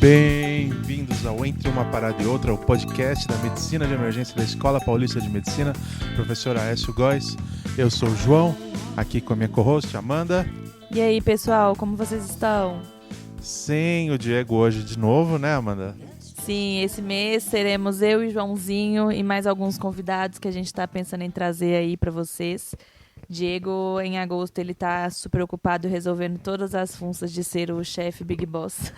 Bem-vindos ao Entre Uma Parada e Outra, o podcast da Medicina de Emergência da Escola Paulista de Medicina, professor Aécio Góes. Eu sou o João, aqui com a minha co-host, Amanda. E aí, pessoal, como vocês estão? Sem o Diego hoje de novo, né, Amanda? Sim, esse mês seremos eu e o Joãozinho e mais alguns convidados que a gente está pensando em trazer aí para vocês. Diego, em agosto, ele tá super ocupado resolvendo todas as funções de ser o chefe Big Boss.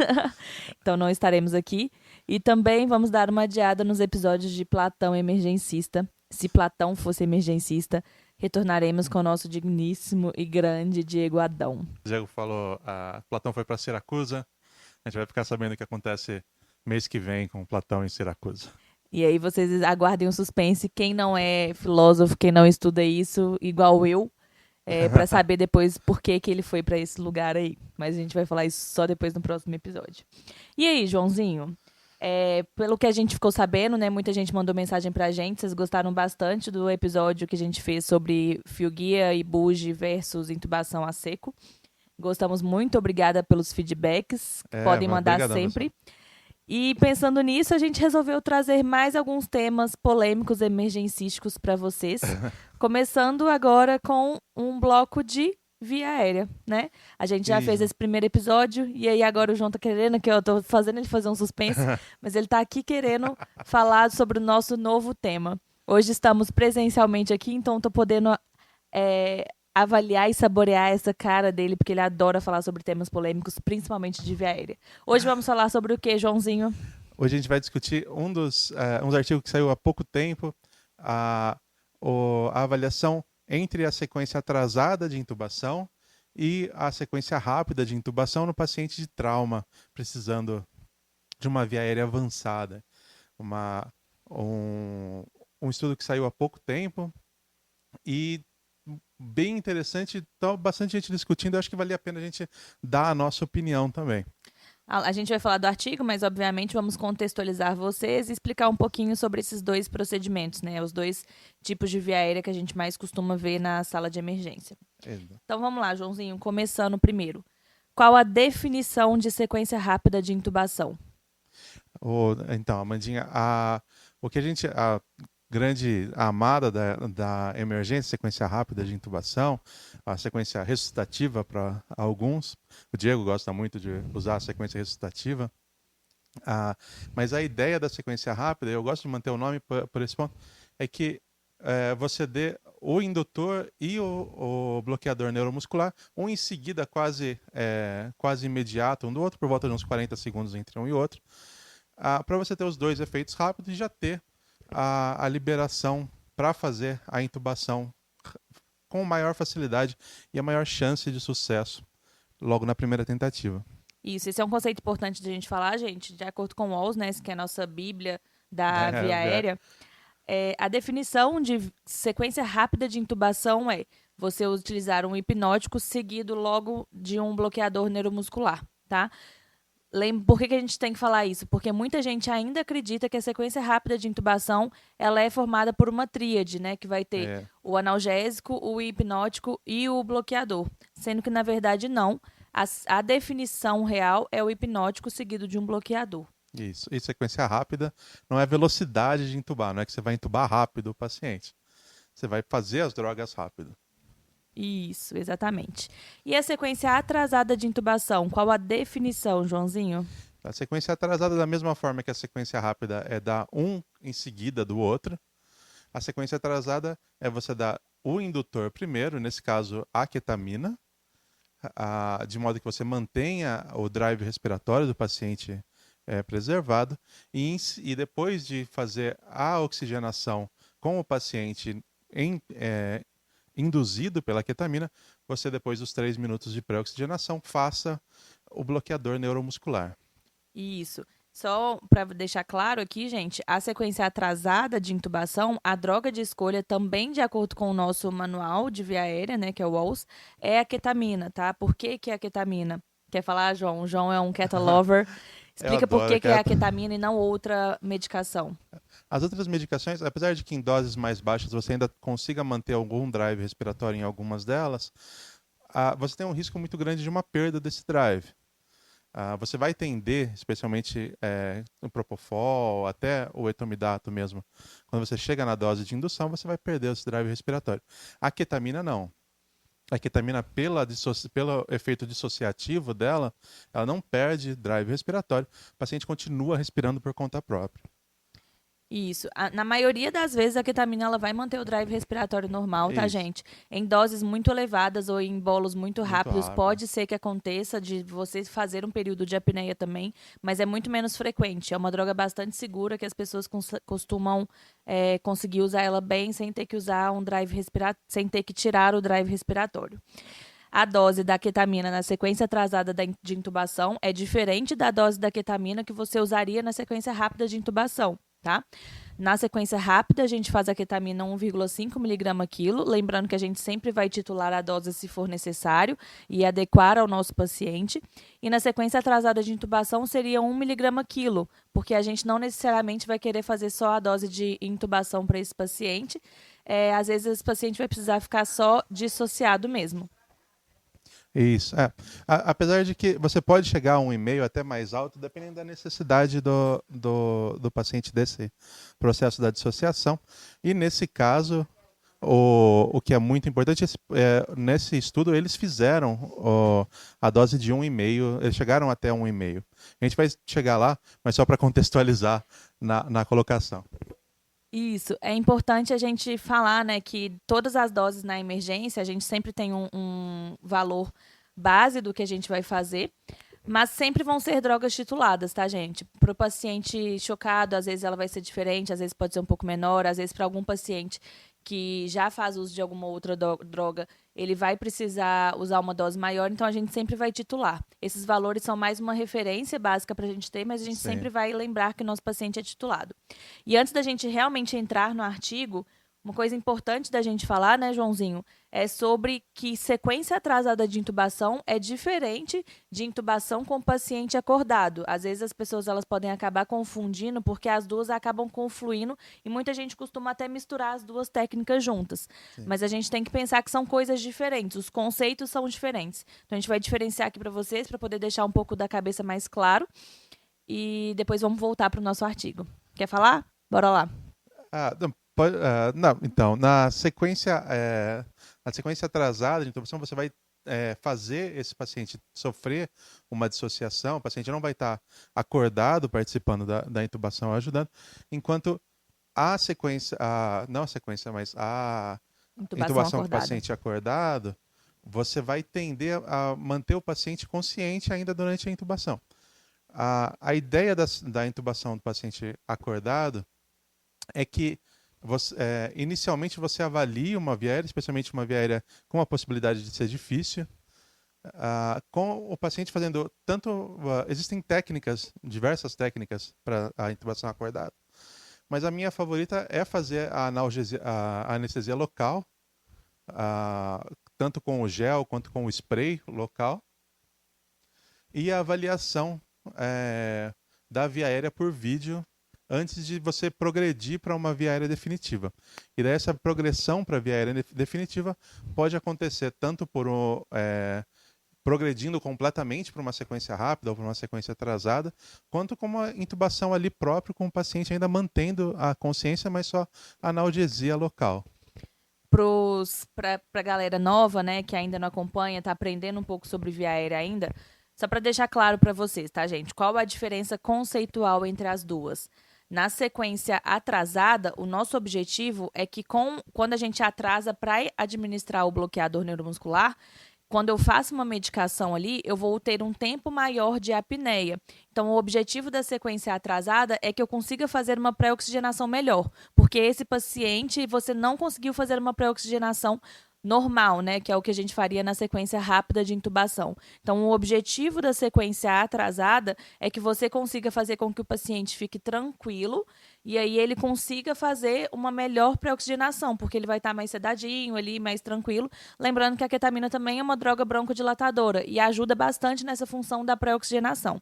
Então não estaremos aqui. E também vamos dar uma adiada nos episódios de Platão Emergencista. Se Platão fosse emergencista, retornaremos com o nosso digníssimo e grande Diego Adão. O Diego falou, Platão foi para Siracusa. A gente vai ficar sabendo o que acontece mês que vem com Platão em Siracusa. E aí vocês aguardem um suspense. Quem não é filósofo, quem não estuda isso, igual eu, para saber depois por que ele foi para esse lugar aí. Mas a gente vai falar isso só depois no próximo episódio. E aí, Joãozinho? Pelo que a gente ficou sabendo, né? Muita gente mandou mensagem pra gente. Vocês gostaram bastante do episódio que a gente fez sobre fio guia e bugie versus intubação a seco. Gostamos muito. Obrigada pelos feedbacks. Podem mandar sempre. Pessoal. E pensando nisso, a gente resolveu trazer mais alguns temas polêmicos emergencísticos para vocês. Começando agora com um bloco de via aérea, né? A gente já fez esse primeiro episódio e aí agora o João tá querendo, que eu tô fazendo ele fazer um suspense, mas ele tá aqui querendo falar sobre o nosso novo tema. Hoje estamos presencialmente aqui, então tô podendo avaliar e saborear essa cara dele, porque ele adora falar sobre temas polêmicos, principalmente de via aérea. Hoje vamos falar sobre o que, Joãozinho? Hoje a gente vai discutir uns artigos que saiu há pouco tempo, a avaliação entre a sequência atrasada de intubação e a sequência rápida de intubação no paciente de trauma, precisando de uma via aérea avançada. Um estudo que saiu há pouco tempo e bem interessante, então bastante gente discutindo. Eu acho que valia a pena a gente dar a nossa opinião também. A gente vai falar do artigo, mas obviamente vamos contextualizar vocês e explicar um pouquinho sobre esses dois procedimentos, né? Os dois tipos de via aérea que a gente mais costuma ver na sala de emergência. Exato. Então vamos lá, Joãozinho, começando primeiro. Qual a definição de sequência rápida de intubação? Então, Amandinha, a grande amada da emergência, sequência rápida de intubação, a sequência ressuscitativa para alguns. O Diego gosta muito de usar a sequência ressuscitativa. Mas a ideia da sequência rápida, eu gosto de manter o nome por esse ponto, é que você dê o indutor e o bloqueador neuromuscular, um em seguida quase imediato um do outro, por volta de uns 40 segundos entre um e outro, para você ter os dois efeitos rápidos e já ter a liberação para fazer a intubação com maior facilidade e a maior chance de sucesso logo na primeira tentativa. Isso, esse é um conceito importante de a gente falar, gente. De acordo com o Walls, né, que é a nossa bíblia da via aérea, a definição de sequência rápida de intubação é você utilizar um hipnótico seguido logo de um bloqueador neuromuscular, tá? Por que a gente tem que falar isso? Porque muita gente ainda acredita que a sequência rápida de intubação ela é formada por uma tríade, né? Que vai ter o analgésico, o hipnótico e o bloqueador. Sendo que, na verdade, não. A definição real é o hipnótico seguido de um bloqueador. Isso. E sequência rápida não é velocidade de intubar, não é que você vai intubar rápido o paciente. Você vai fazer as drogas rápido. Isso, exatamente. E a sequência atrasada de intubação, qual a definição, Joãozinho? A sequência atrasada, da mesma forma que a sequência rápida é dar um em seguida do outro, a sequência atrasada é você dar o indutor primeiro, nesse caso a ketamina, de modo que você mantenha o drive respiratório do paciente preservado, e depois de fazer a oxigenação com o paciente induzido pela ketamina, você, depois dos 3 minutos de pré-oxigenação, faça o bloqueador neuromuscular. Isso. Só para deixar claro aqui, gente, a sequência atrasada de intubação, a droga de escolha também, de acordo com o nosso manual de via aérea, né, que é o WALS, é a ketamina, tá? Por que é a ketamina? Quer falar, João? O João é um keta lover. Explica por que é a ketamina e não outra medicação. As outras medicações, apesar de que em doses mais baixas você ainda consiga manter algum drive respiratório em algumas delas, você tem um risco muito grande de uma perda desse drive. você vai tender, especialmente o Propofol, até o etomidato mesmo, quando você chega na dose de indução, você vai perder esse drive respiratório. A ketamina não. A ketamina, pelo efeito dissociativo dela, ela não perde drive respiratório. O paciente continua respirando por conta própria. Isso. Na maioria das vezes, a ketamina ela vai manter o drive respiratório normal, tá, Isso. gente? Em doses muito elevadas ou em bolos muito rápidos, rápido. pode ser que aconteça de você fazer um período de apneia também, mas é muito menos frequente. É uma droga bastante segura que as pessoas costumam conseguir usar ela bem sem ter que usar um drive respiratório, sem ter que tirar o drive respiratório. A dose da ketamina na sequência atrasada de intubação é diferente da dose da ketamina que você usaria na sequência rápida de intubação, tá? Na sequência rápida, a gente faz a ketamina 1,5 mg quilo, lembrando que a gente sempre vai titular a dose se for necessário e adequar ao nosso paciente. E na sequência atrasada de intubação seria 1 mg quilo, porque a gente não necessariamente vai querer fazer só a dose de intubação para esse paciente. Às vezes, esse paciente vai precisar ficar só dissociado mesmo. Isso. Apesar de que você pode chegar a 1,5 até mais alto, dependendo da necessidade do paciente desse processo da dissociação. E nesse caso, o que é muito importante, nesse estudo eles fizeram a dose de 1,5, eles chegaram até 1,5. A gente vai chegar lá, mas só para contextualizar na colocação. Isso, é importante a gente falar, né, que todas as doses na emergência, a gente sempre tem um valor base do que a gente vai fazer, mas sempre vão ser drogas tituladas, tá, gente? Para o paciente chocado, às vezes ela vai ser diferente, às vezes pode ser um pouco menor, às vezes para algum paciente que já faz uso de alguma outra droga, ele vai precisar usar uma dose maior, então a gente sempre vai titular. Esses valores são mais uma referência básica para a gente ter, mas a gente sempre vai lembrar que o nosso paciente é titulado. E antes da gente realmente entrar no artigo, uma coisa importante da gente falar, né, Joãozinho, é sobre que sequência atrasada de intubação é diferente de intubação com paciente acordado. Às vezes as pessoas elas podem acabar confundindo porque as duas acabam confluindo e muita gente costuma até misturar as duas técnicas juntas. Sim. Mas a gente tem que pensar que são coisas diferentes, os conceitos são diferentes. Então a gente vai diferenciar aqui para vocês para poder deixar um pouco da cabeça mais claro e depois vamos voltar para o nosso artigo. Quer falar? Bora lá. Não, então, na sequência atrasada de intubação, você vai fazer esse paciente sofrer uma dissociação, o paciente não vai estar acordado participando da intubação ajudando, enquanto a intubação com o paciente acordado, você vai tender a manter o paciente consciente ainda durante a intubação. A ideia da intubação do paciente acordado é que inicialmente você avalia uma via aérea, especialmente uma via aérea com a possibilidade de ser difícil, com o paciente fazendo existem diversas técnicas para a intubação acordada, mas a minha favorita é fazer a anestesia local, tanto com o gel quanto com o spray local, e a avaliação da via aérea por vídeo antes de você progredir para uma via aérea definitiva. E daí essa progressão para a via aérea definitiva pode acontecer tanto progredindo completamente para uma sequência rápida ou para uma sequência atrasada, quanto com uma intubação ali próprio, com o paciente ainda mantendo a consciência, mas só analgesia local. Para a galera nova, né, que ainda não acompanha, está aprendendo um pouco sobre via aérea ainda, só para deixar claro para vocês, tá, gente? Qual a diferença conceitual entre as duas? Na sequência atrasada, o nosso objetivo é que quando a gente atrasa para administrar o bloqueador neuromuscular, quando eu faço uma medicação ali, eu vou ter um tempo maior de apneia. Então, o objetivo da sequência atrasada é que eu consiga fazer uma pré-oxigenação melhor, porque esse paciente, você não conseguiu fazer uma pré-oxigenação normal, né, que é o que a gente faria na sequência rápida de intubação. Então, o objetivo da sequência atrasada é que você consiga fazer com que o paciente fique tranquilo e aí ele consiga fazer uma melhor pré-oxigenação, porque ele vai estar mais sedadinho ali, mais tranquilo. Lembrando que a ketamina também é uma droga broncodilatadora e ajuda bastante nessa função da pré-oxigenação.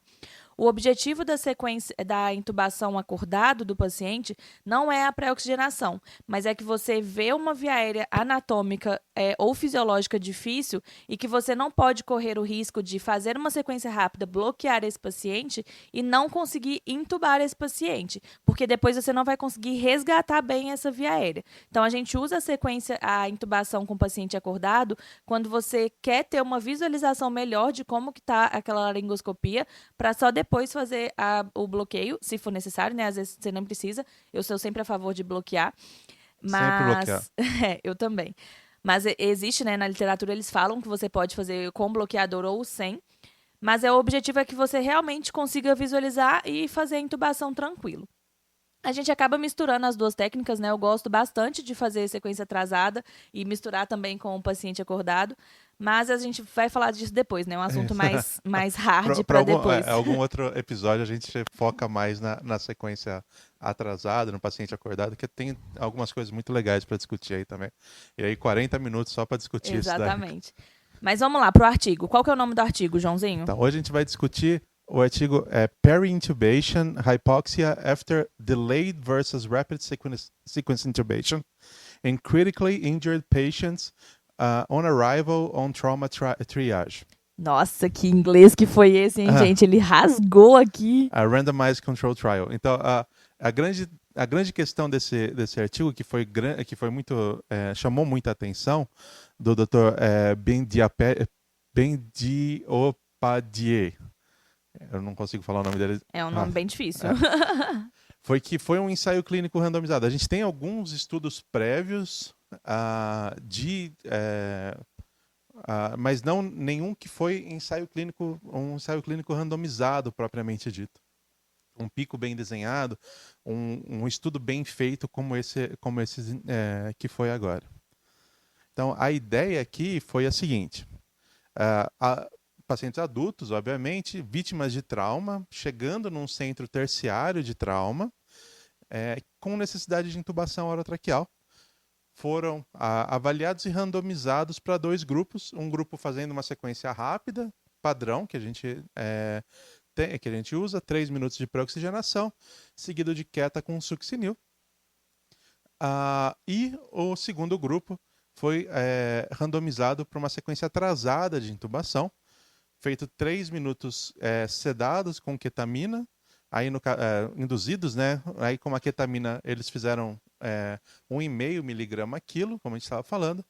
O objetivo da sequência da intubação acordado do paciente não é a pré-oxigenação, mas é que você vê uma via aérea anatômica ou fisiológica difícil e que você não pode correr o risco de fazer uma sequência rápida, bloquear esse paciente e não conseguir intubar esse paciente, porque depois você não vai conseguir resgatar bem essa via aérea. Então a gente usa a intubação com o paciente acordado quando você quer ter uma visualização melhor de como que está aquela laringoscopia, para só depois fazer o bloqueio, se for necessário, né? Às vezes você não precisa. Eu sou sempre a favor de bloquear. Sempre bloquear. Mas. Eu também. Mas existe, né? Na literatura eles falam que você pode fazer com bloqueador ou sem. Mas o objetivo é que você realmente consiga visualizar e fazer a intubação tranquilo. A gente acaba misturando as duas técnicas, né? Eu gosto bastante de fazer sequência atrasada e misturar também com o paciente acordado, mas a gente vai falar disso depois, né? Um assunto mais hard para depois. Algum outro episódio a gente foca mais na sequência atrasada, no paciente acordado, que tem algumas coisas muito legais para discutir aí também. E aí 40 minutos só para discutir isso daí. Exatamente. Mas vamos lá pro artigo. Qual que é o nome do artigo, Joãozinho? Então, hoje a gente vai discutir o artigo Peri-intubation, Hypoxia after Delayed versus Rapid Sequence Intubation in Critically Injured Patients on Arrival on Trauma Triage. Nossa, que inglês que foi esse, hein, gente? Ele rasgou aqui. A Randomized Control Trial. Então, a grande questão desse artigo, que foi muito, chamou muita atenção, do Dr. Bendiopadier. Eu não consigo falar o nome dele. É um nome bem difícil. Foi um ensaio clínico randomizado. A gente tem alguns estudos prévios, mas não nenhum que foi um ensaio clínico randomizado propriamente dito. Um pico bem desenhado, um estudo bem feito como esse que foi agora. Então, a ideia aqui foi a seguinte: pacientes adultos, obviamente, vítimas de trauma, chegando num centro terciário de trauma, com necessidade de intubação orotraqueal, foram avaliados e randomizados para 2 grupos. Um grupo fazendo uma sequência rápida, padrão, que a gente usa, 3 minutos de pré-oxigenação, seguido de queta com succinil. E o segundo grupo foi randomizado para uma sequência atrasada de intubação, feito 3 minutos sedados com ketamina, aí induzidos, né? Aí com a ketamina eles fizeram 1,5 miligrama quilo, como a gente estava falando,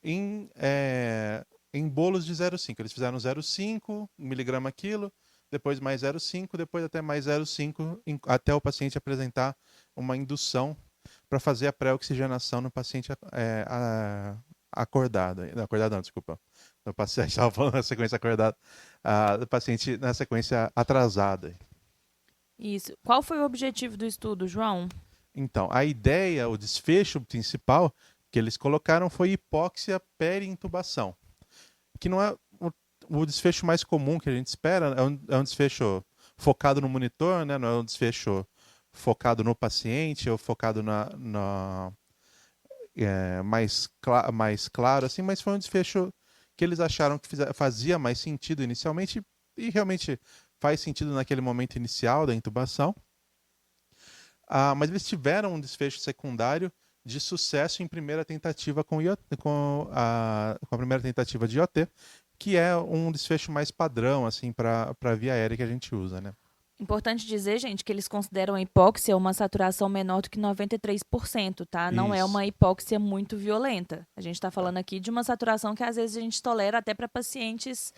em bolos de 0,5. Eles fizeram 0,5 miligrama quilo, depois mais 0,5, depois até mais 0,5, até o paciente apresentar uma indução para fazer a pré-oxigenação no paciente acordado. Acordado não, desculpa. O paciente estava falando na sequência acordada, do paciente na sequência atrasada. Isso. Qual foi o objetivo do estudo, João? Então, a ideia, o desfecho principal que eles colocaram foi hipóxia peri-intubação, que não é o desfecho mais comum que a gente espera. É um desfecho focado no monitor, né? Não é um desfecho focado no paciente ou focado mais claro, assim, mas foi um desfecho que eles acharam que fazia mais sentido inicialmente, e realmente faz sentido naquele momento inicial da intubação. Mas eles tiveram um desfecho secundário de sucesso em primeira tentativa com a primeira tentativa de IOT, que é um desfecho mais padrão assim, para a via aérea que a gente usa, né? Importante dizer, gente, que eles consideram a hipóxia uma saturação menor do que 93%, tá? Não é uma hipóxia muito violenta. A gente está falando aqui de uma saturação que às vezes a gente tolera até para pacientes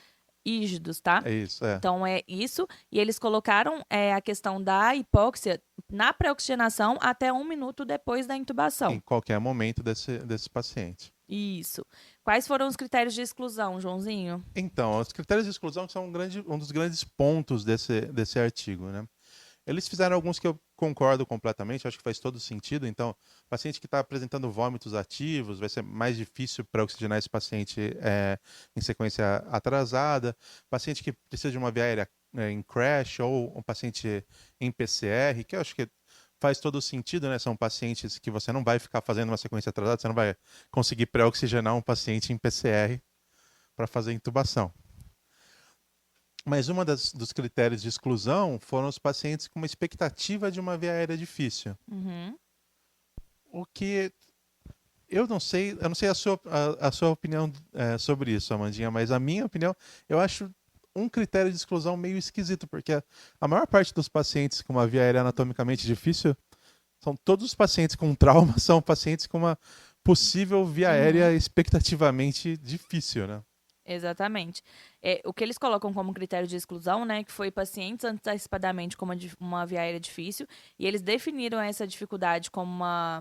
rígidos, tá? É isso, Então é isso. E eles colocaram a questão da hipóxia na pré-oxigenação até 1 minuto depois da intubação. Em qualquer momento desse paciente. Isso. Quais foram os critérios de exclusão, Joãozinho? Então, os critérios de exclusão são um dos grandes pontos desse artigo, né? Eles fizeram alguns que eu concordo completamente, acho que faz todo sentido. Então, paciente que está apresentando vômitos ativos, vai ser mais difícil para oxigenar esse paciente em sequência atrasada. Paciente que precisa de uma via aérea em crash, ou um paciente em PCR, que eu acho que faz todo sentido, né? São pacientes que você não vai ficar fazendo uma sequência atrasada, você não vai conseguir pré-oxigenar um paciente em PCR para fazer intubação. Mas dos critérios de exclusão foram os pacientes com uma expectativa de uma via aérea difícil. Uhum. O que eu não sei a sua opinião sobre isso, Amandinha, mas a minha opinião, eu acho um critério de exclusão meio esquisito, porque a maior parte dos pacientes com uma via aérea anatomicamente difícil são todos os pacientes com trauma, são pacientes com uma possível via aérea expectativamente difícil, né? Exatamente. O que eles colocam como critério de exclusão, né, que foi pacientes antecipadamente com uma via aérea difícil, e eles definiram essa dificuldade como uma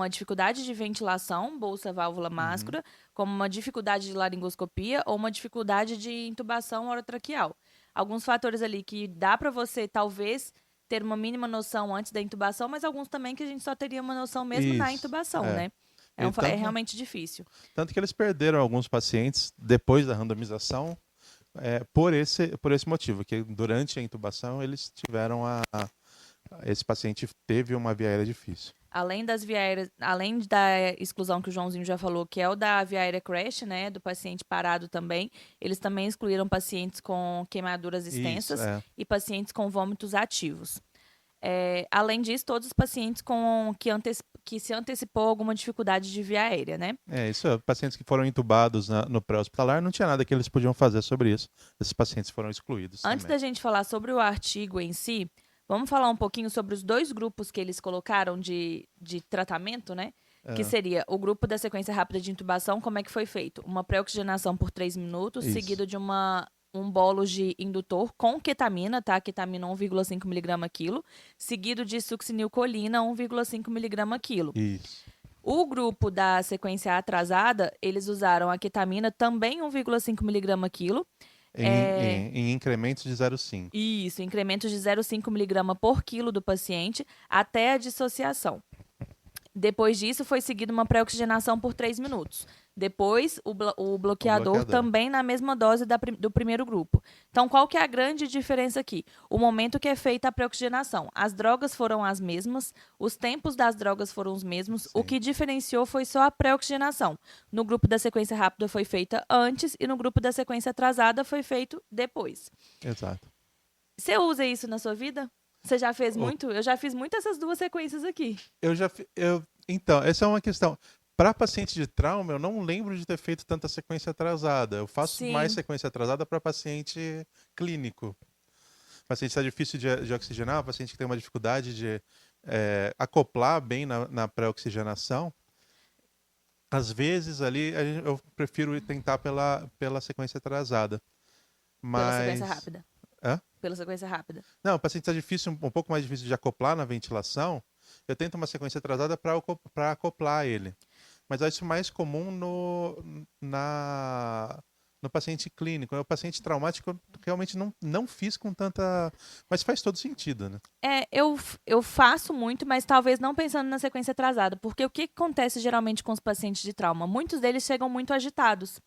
dificuldade de ventilação, bolsa, válvula, máscara, como uma dificuldade de laringoscopia ou uma dificuldade de intubação orotraqueal. Alguns fatores ali que dá para você, talvez, ter uma mínima noção antes da intubação, mas alguns também que a gente só teria uma noção mesmo na Isso, intubação, né? É realmente difícil. Tanto que eles perderam alguns pacientes depois da randomização por esse motivo, que durante a intubação eles tiveram esse paciente teve uma via aérea difícil. Além das via aéreas, além da exclusão que o Joãozinho já falou, que é o da via aérea crash, né, do paciente parado também, eles também excluíram pacientes com queimaduras extensas e pacientes com vômitos ativos. Além disso, todos os pacientes que se antecipou alguma dificuldade de via aérea, né? Pacientes que foram intubados no pré-hospitalar, não tinha nada que eles podiam fazer sobre isso. Esses pacientes foram excluídos. Antes da gente falar sobre o artigo em si, vamos falar um pouquinho sobre os dois grupos que eles colocaram de tratamento, né? Que seria o grupo da sequência rápida de intubação, como é que foi feito? Uma pré-oxigenação por 3 minutos, seguido de um bolus de indutor com ketamina, tá? Ketamina 1,5 mg quilo, seguido de succinilcolina 1,5 mg quilo. Isso. O grupo da sequência atrasada, eles usaram a ketamina também 1,5 mg quilo. Em incrementos de 0,5. Isso, incrementos de 0,5 mg por quilo do paciente até a dissociação. Depois disso, foi seguida uma pré-oxigenação por 3 minutos. Depois, o bloqueador também na mesma dose do primeiro grupo. Então, qual que é a grande diferença aqui? O momento que é feita a pré-oxigenação. As drogas foram as mesmas, os tempos das drogas foram os mesmos. Sim. O que diferenciou foi só a pré-oxigenação. No grupo da sequência rápida foi feita antes e no grupo da sequência atrasada foi feito depois. Exato. Você usa isso na sua vida? Você já fez muito? Eu já fiz muito essas duas sequências aqui. Então, essa é uma questão. Para paciente de trauma, eu não lembro de ter feito tanta sequência atrasada. Eu faço mais sequência atrasada para paciente clínico. Paciente está difícil de oxigenar, paciente que tem uma dificuldade de acoplar bem na pré-oxigenação. Às vezes, ali, eu prefiro tentar pela sequência atrasada. Pela sequência rápida. Hã? Pela sequência rápida. Não, o paciente está difícil, um pouco mais difícil de acoplar na ventilação, eu tento uma sequência atrasada para acoplar ele. Mas é isso mais comum no paciente clínico. O paciente traumático eu realmente não fiz com tanta... Mas faz todo sentido, né? Eu faço muito, mas talvez não pensando na sequência atrasada. Porque o que acontece geralmente com os pacientes de trauma? Muitos deles chegam muito agitados.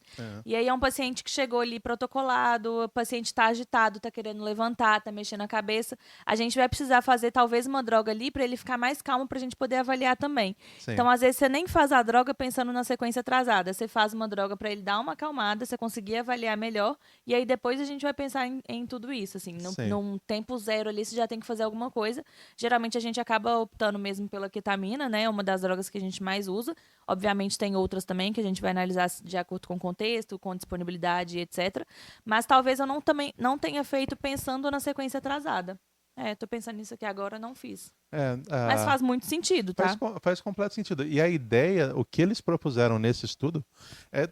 E aí é um paciente que chegou ali protocolado, o paciente está agitado, está querendo levantar, está mexendo a cabeça. A gente vai precisar fazer talvez uma droga ali para ele ficar mais calmo para a gente poder avaliar também. Sim. Então, às vezes, você nem faz a droga pensando na sequência atrasada. Você faz uma droga para ele dar uma acalmada, você conseguir avaliar melhor, e aí depois a gente vai pensar em tudo isso, assim, num tempo zero ali você já tem que fazer alguma coisa. Geralmente a gente acaba optando mesmo pela ketamina, né, uma das drogas que a gente mais usa. Obviamente tem outras também que a gente vai analisar de acordo com o contexto, com disponibilidade, etc. Mas talvez eu não tenha feito pensando na sequência atrasada. Tô pensando nisso aqui agora, não fiz. Mas faz muito sentido, tá? Faz completo sentido. E a ideia, o que eles propuseram nesse estudo é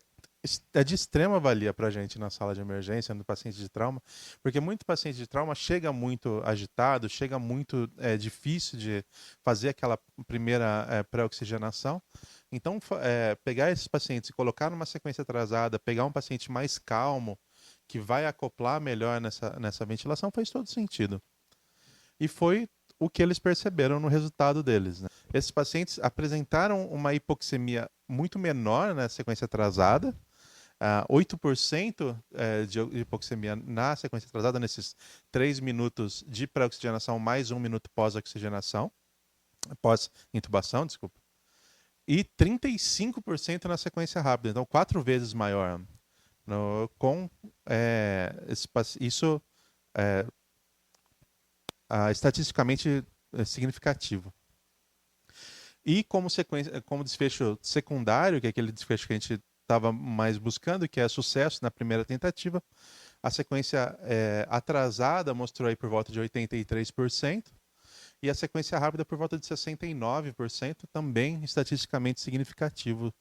de extrema valia para a gente na sala de emergência, no paciente de trauma, porque muito paciente de trauma chega muito agitado, chega muito difícil de fazer aquela primeira pré-oxigenação. Então, pegar esses pacientes e colocar numa sequência atrasada, pegar um paciente mais calmo, que vai acoplar melhor nessa ventilação, faz todo sentido. E foi o que eles perceberam no resultado deles, né? Esses pacientes apresentaram uma hipoxemia muito menor na sequência atrasada, 8% de hipoxemia na sequência atrasada, nesses 3 minutos de pré-oxigenação mais 1 minuto pós-oxigenação, pós-intubação, desculpa. E 35% na sequência rápida, então 4 vezes maior. Isso é estatisticamente significativo. E como desfecho secundário, que é aquele desfecho que a gente estava mais buscando, que é sucesso na primeira tentativa, a sequência atrasada mostrou aí por volta de 83%, e a sequência rápida por volta de 69%, também estatisticamente significativo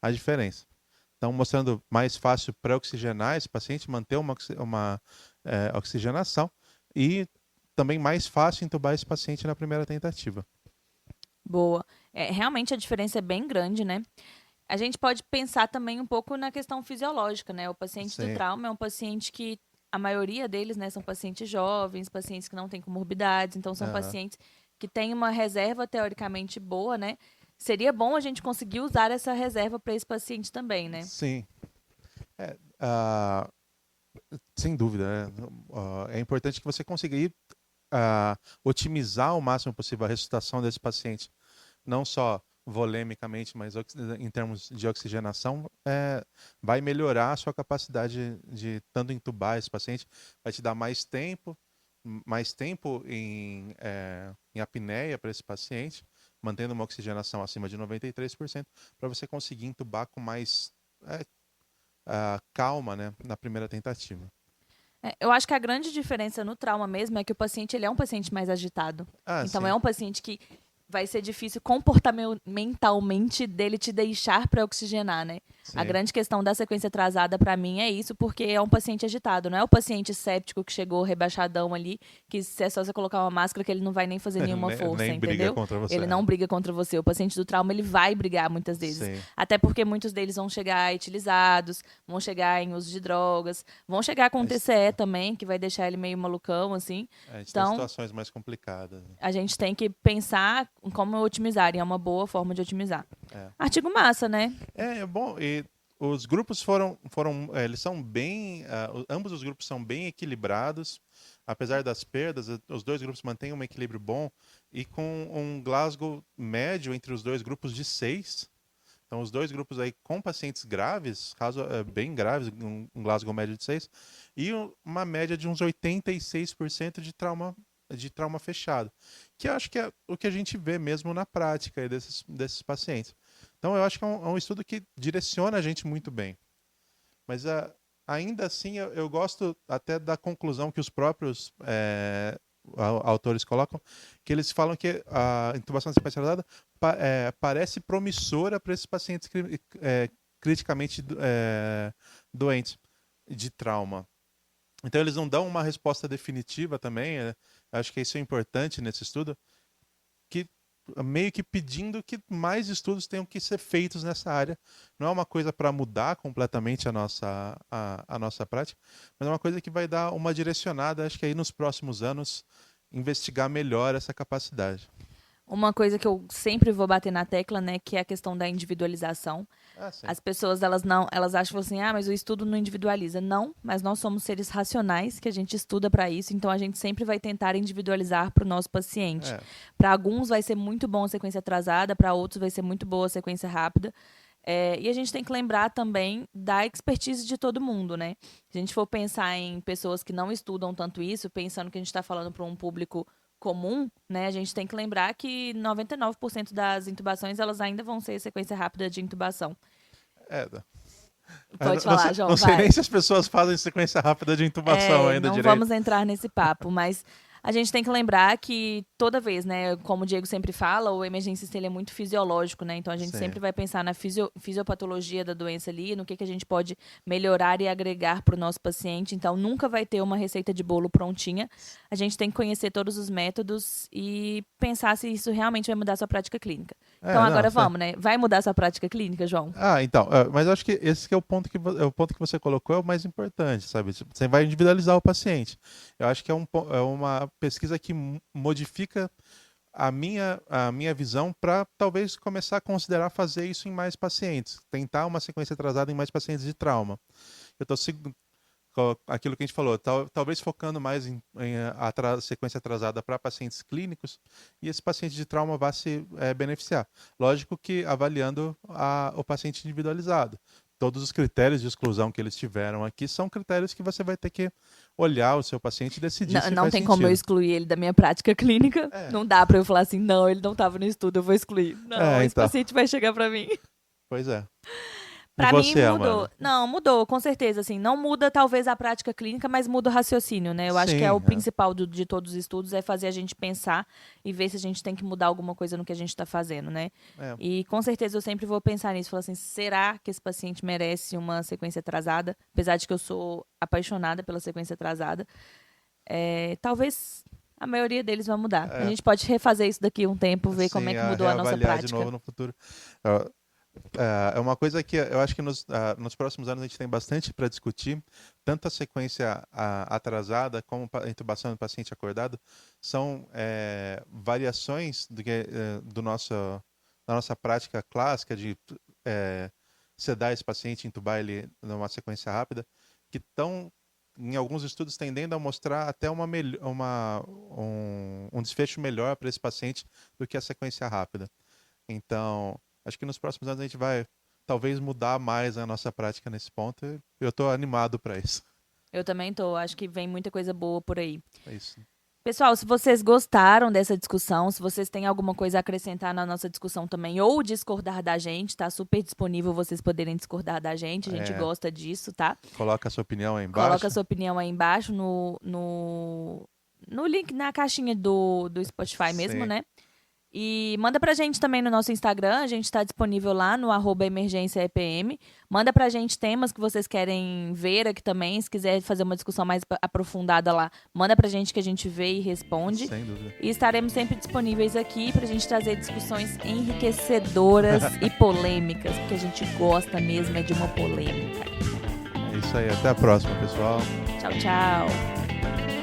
a diferença. Então, mostrando mais fácil pré-oxigenar esse paciente, manter uma oxigenação, e também mais fácil entubar esse paciente na primeira tentativa. Boa. Realmente a diferença é bem grande, né? A gente pode pensar também um pouco na questão fisiológica, né? O paciente do trauma é um paciente que, a maioria deles, né, são pacientes jovens, pacientes que não têm comorbidades, então são pacientes que têm uma reserva teoricamente boa, né? Seria bom a gente conseguir usar essa reserva para esse paciente também, né? Sim. Sem dúvida, né? É importante que você consiga otimizar o máximo possível a ressuscitação desse paciente, não só volemicamente, mas em termos de oxigenação, vai melhorar a sua capacidade de tanto entubar esse paciente, vai te dar mais tempo em apneia para esse paciente, mantendo uma oxigenação acima de 93%, para você conseguir entubar com mais calma, né, na primeira tentativa. Eu acho que a grande diferença no trauma mesmo é que o paciente ele é um paciente mais agitado. Então Sim. é um paciente que vai ser difícil comportamentalmente dele te deixar para oxigenar, né? Sim. A grande questão da sequência atrasada para mim é isso, porque é um paciente agitado, não é o paciente séptico que chegou rebaixadão ali, que se é só você colocar uma máscara que ele não vai nem fazer nenhuma força, nem entendeu? briga contra você. Ele não briga contra você. O paciente do trauma, ele vai brigar muitas vezes. Sim. Até porque muitos deles vão chegar etilizados, vão chegar em uso de drogas, vão chegar com TCE também, que vai deixar ele meio malucão, assim. A gente tem situações mais complicadas. A gente tem que pensar em como otimizar, e é uma boa forma de otimizar. Artigo massa, né? É bom, e os grupos eles são bem, ambos os grupos são bem equilibrados, apesar das perdas, os dois grupos mantêm um equilíbrio bom, e com um Glasgow médio entre os dois grupos de 6. Então, os dois grupos aí com pacientes graves, bem graves, um Glasgow médio de 6, e uma média de uns 86% de trauma fechado, que eu acho que é o que a gente vê mesmo na prática desses pacientes. Então, eu acho que é um estudo que direciona a gente muito bem. Mas, ainda assim, eu gosto até da conclusão que os próprios autores colocam, que eles falam que a intubação de sequência atrasada parece promissora para esses pacientes criticamente doentes de trauma. Então, eles não dão uma resposta definitiva também. Acho que isso é importante nesse estudo, que meio que pedindo que mais estudos tenham que ser feitos nessa área. Não é uma coisa para mudar completamente a nossa prática, mas é uma coisa que vai dar uma direcionada, acho que aí nos próximos anos, investigar melhor essa capacidade. Uma coisa que eu sempre vou bater na tecla, né, que é a questão da individualização. As pessoas, elas acham assim, mas o estudo não individualiza. Não, mas nós somos seres racionais, que a gente estuda para isso, então a gente sempre vai tentar individualizar para o nosso paciente. Para alguns vai ser muito bom a sequência atrasada, para outros vai ser muito boa a sequência rápida. E a gente tem que lembrar também da expertise de todo mundo, né? Se a gente for pensar em pessoas que não estudam tanto isso, pensando que a gente está falando para um público comum, né? A gente tem que lembrar que 99% das intubações elas ainda vão ser sequência rápida de intubação. Pode falar, João. Não sei nem se as pessoas fazem sequência rápida de intubação ainda direito. Não vamos entrar nesse papo, mas a gente tem que lembrar que toda vez, né, como o Diego sempre fala, o emergencista ele é muito fisiológico, né? Então a gente sempre vai pensar na fisiopatologia da doença ali, no que a gente pode melhorar e agregar para o nosso paciente. Então nunca vai ter uma receita de bolo prontinha. A gente tem que conhecer todos os métodos e pensar se isso realmente vai mudar a sua prática clínica. Então agora vamos, né? Vai mudar a sua prática clínica, João? Então, mas eu acho que esse que é o ponto que você colocou é o mais importante, sabe? Você vai individualizar o paciente. Eu acho que é uma pesquisa que modifica a minha visão para talvez começar a considerar fazer isso em mais pacientes, tentar uma sequência atrasada em mais pacientes de trauma. Eu estou aquilo que a gente falou, talvez focando mais em sequência atrasada para pacientes clínicos e esse paciente de trauma vai se beneficiar. Lógico que avaliando o paciente individualizado. Todos os critérios de exclusão que eles tiveram aqui são critérios que você vai ter que olhar o seu paciente e decidir se Não faz tem sentido. como eu excluir ele da minha prática clínica. Não dá pra eu falar assim, não, ele não estava no estudo, eu vou excluir. Não, esse então. paciente vai chegar pra mim. Pois é. Pra E mim você, mudou. Amanda? Não, mudou, com certeza. Assim, não muda talvez a prática clínica, mas muda o raciocínio, né? Eu acho que é o principal de todos os estudos, é fazer a gente pensar e ver se a gente tem que mudar alguma coisa no que a gente está fazendo, né? E com certeza eu sempre vou pensar nisso. Falar assim, será que esse paciente merece uma sequência atrasada? Apesar de que eu sou apaixonada pela sequência atrasada. Talvez a maioria deles vai mudar. A gente pode refazer isso daqui a um tempo, ver como é que mudou a nossa prática. De novo no futuro. É uma coisa que eu acho que nos próximos anos a gente tem bastante para discutir. Tanto a sequência atrasada como a intubação do paciente acordado são variações da nossa prática clássica de sedar esse paciente e intubar ele numa sequência rápida, que estão, em alguns estudos, tendendo a mostrar até um desfecho melhor para esse paciente do que a sequência rápida. Então, acho que nos próximos anos a gente vai talvez mudar mais a nossa prática nesse ponto. Eu estou animado para isso. Eu também estou. Acho que vem muita coisa boa por aí. É isso. Pessoal, se vocês gostaram dessa discussão, se vocês têm alguma coisa a acrescentar na nossa discussão também, ou discordar da gente, tá super disponível vocês poderem discordar da gente. A gente gosta disso, tá? Coloca a sua opinião aí embaixo. Coloca a sua opinião aí embaixo no link, na caixinha do Spotify mesmo, né? E manda pra gente também no nosso Instagram, a gente tá disponível lá no @emergênciaepm. Manda pra gente temas que vocês querem ver aqui também, se quiser fazer uma discussão mais aprofundada lá, manda pra gente que a gente vê e responde. Sem dúvida. E estaremos sempre disponíveis aqui pra gente trazer discussões enriquecedoras e polêmicas, porque a gente gosta mesmo de uma polêmica. É isso aí, até a próxima, pessoal. Tchau, tchau.